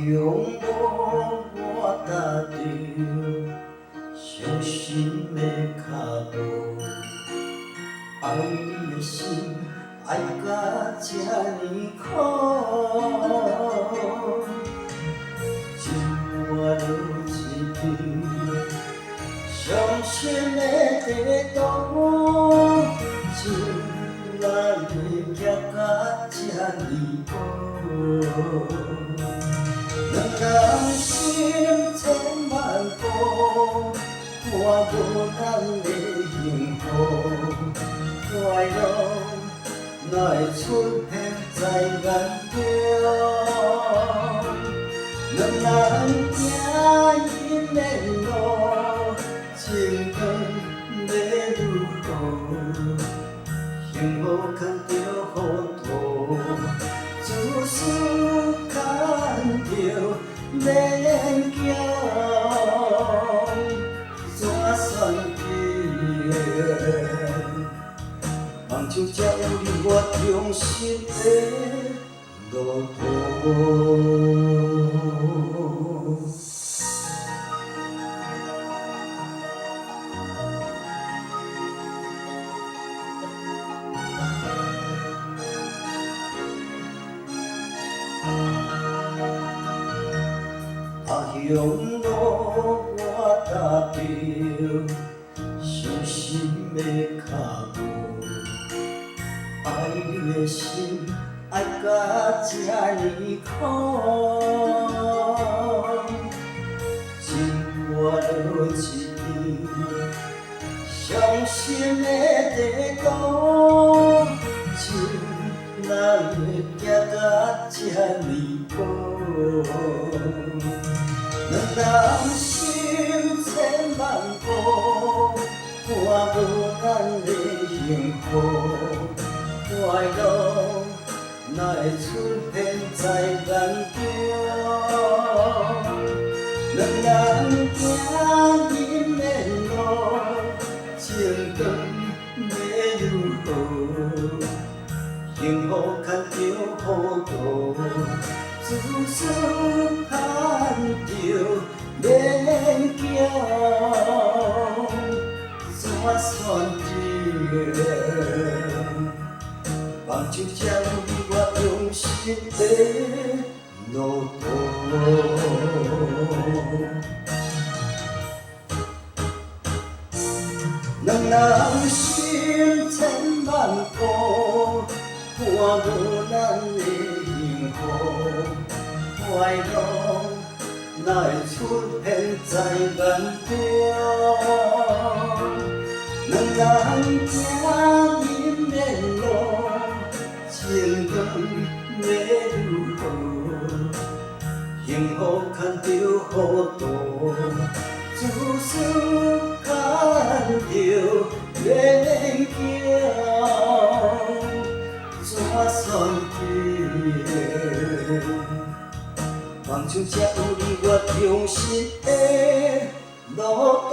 永无我搭着伤心的脚步，爱你的心爱甲这呢苦，一我落一场伤心的地图，情来会行甲这呢苦。两人心千万个，看无咱的幸福快乐，哪会出现在眼中？两人行因的路，情长要如何？幸福牵着糊涂，自私牵着免惊，怎算计？梦像只有你我忠实的路途。永无我搭着伤心的脚步，爱你的心爱甲这呢苦，一我落一场伤心的地图，情哪会行甲这呢苦？两人心千万个，看无咱的幸福快乐，哪会出现在眼中？两人行因的路，情长要如何？幸福牵着糊涂，自私牵着免惊，怎算计？梦像只有你我忠实的路途。两人心千万个，看无咱的幸福快乐，哪会出现在眼中？两人行因的路，情长要如何？幸福牵着糊涂，自私牵着免惊，怎算计？梦像只有你我忠实的路途。